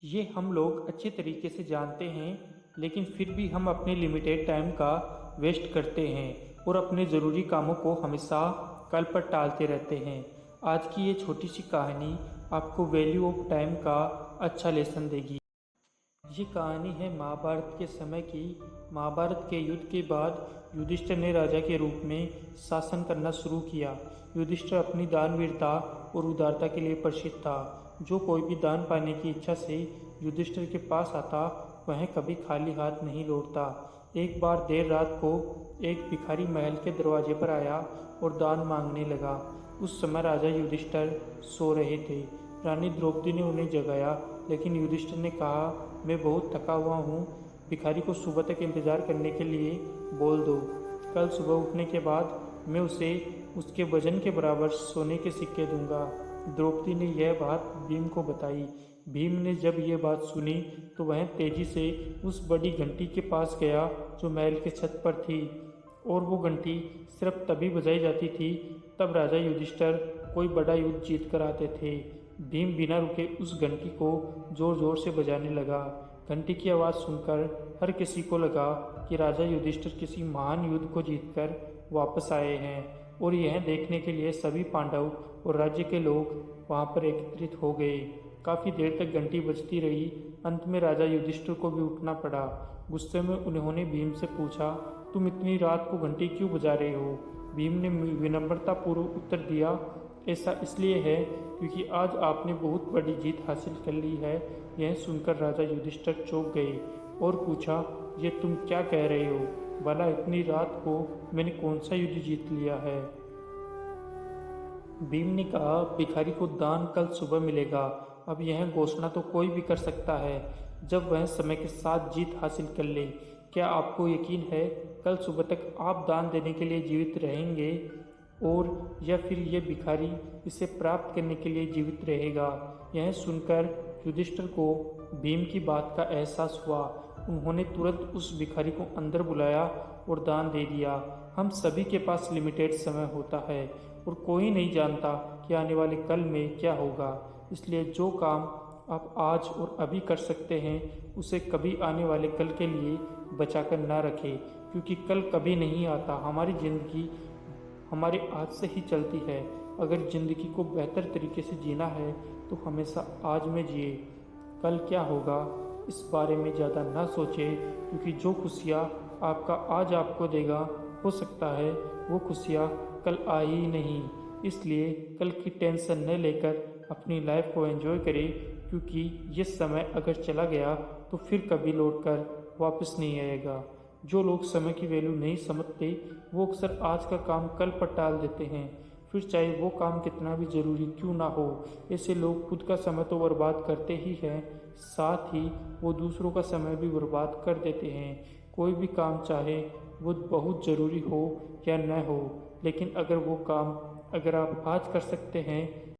ये हम लोग अच्छे तरीके से जानते हैं, लेकिन फिर भी हम अपने लिमिटेड टाइम का वेस्ट करते हैं और अपने ज़रूरी कामों को हमेशा कल पर टालते रहते हैं। आज की ये छोटी सी कहानी आपको वैल्यू ऑफ टाइम का अच्छा लेसन देगी। ये कहानी है महाभारत के समय की। महाभारत के युद्ध के बाद युधिष्ठिर ने राजा के रूप में शासन करना शुरू किया। युधिष्ठिर अपनी दानवीरता और उदारता के लिए प्रसिद्ध था। जो कोई भी दान पाने की इच्छा से युधिष्ठिर के पास आता, वह कभी खाली हाथ नहीं लौटता। एक बार देर रात को एक भिखारी महल के दरवाजे पर आया और दान मांगने लगा। उस समय राजा युधिष्ठिर सो रहे थे। रानी द्रौपदी ने उन्हें जगाया, लेकिन युधिष्ठिर ने कहा, मैं बहुत थका हुआ हूँ। भिखारी को सुबह तक इंतजार करने के लिए बोल दो। कल सुबह उठने के बाद मैं उसे उसके वजन के बराबर सोने के सिक्के दूंगा। द्रौपदी ने यह बात भीम को बताई। भीम ने जब यह बात सुनी तो वह तेजी से उस बड़ी घंटी के पास गया जो महल के छत पर थी, और वो घंटी सिर्फ तभी बजाई जाती थी तब राजा युधिष्ठिर कोई बड़ा युद्ध जीत कर आते थे। भीम बिना रुके उस घंटी को जोर जोर से बजाने लगा। घंटी की आवाज़ सुनकर हर किसी को लगा कि राजा युधिष्ठिर किसी महान युद्ध को जीतकर वापस आए हैं, और यह देखने के लिए सभी पांडव और राज्य के लोग वहां पर एकत्रित हो गए। काफ़ी देर तक घंटी बजती रही। अंत में राजा युधिष्ठिर को भी उठना पड़ा। गुस्से में उन्होंने भीम से पूछा, तुम इतनी रात को घंटी क्यों बजा रहे हो? भीम ने विनम्रतापूर्वक उत्तर दिया, ऐसा इसलिए है क्योंकि आज आपने बहुत बड़ी जीत हासिल कर ली है। यह सुनकर राजा युधिष्ठिर चौंक गए और पूछा, ये तुम क्या कह रहे हो? भला इतनी रात को मैंने कौन सा युद्ध जीत लिया है? भीम ने कहा, भिखारी को दान कल सुबह मिलेगा। अब यह घोषणा तो कोई भी कर सकता है जब वह समय के साथ जीत हासिल कर ले। क्या आपको यकीन है कल सुबह तक आप दान देने के लिए जीवित रहेंगे, और या फिर यह भिखारी इसे प्राप्त करने के लिए जीवित रहेगा? यह सुनकर युधिष्ठिर को भीम की बात का एहसास हुआ। उन्होंने तुरंत उस भिखारी को अंदर बुलाया और दान दे दिया। हम सभी के पास लिमिटेड समय होता है और कोई नहीं जानता कि आने वाले कल में क्या होगा। इसलिए जो काम आप आज और अभी कर सकते हैं, उसे कभी आने वाले कल के लिए बचाकर ना रखें, क्योंकि कल कभी नहीं आता। हमारी ज़िंदगी हमारे आज से ही चलती है। अगर ज़िंदगी को बेहतर तरीके से जीना है तो हमेशा आज में जिए। कल क्या होगा इस बारे में ज़्यादा ना सोचें, क्योंकि जो खुशियाँ आपका आज आपको देगा, हो सकता है वो खुशियाँ कल आ ही नहीं। इसलिए कल की टेंशन न लेकर अपनी लाइफ को एंजॉय करें, क्योंकि ये समय अगर चला गया तो फिर कभी लौटकर वापस नहीं आएगा। जो लोग समय की वैल्यू नहीं समझते, वो अक्सर आज का काम कल पर टाल देते हैं, फिर चाहे वो काम कितना भी ज़रूरी क्यों ना हो। ऐसे लोग खुद का समय तो बर्बाद करते ही हैं, साथ ही वो दूसरों का समय भी बर्बाद कर देते हैं। कोई भी काम, चाहे वो बहुत ज़रूरी हो या न हो, लेकिन अगर वो काम अगर आप आज कर सकते हैं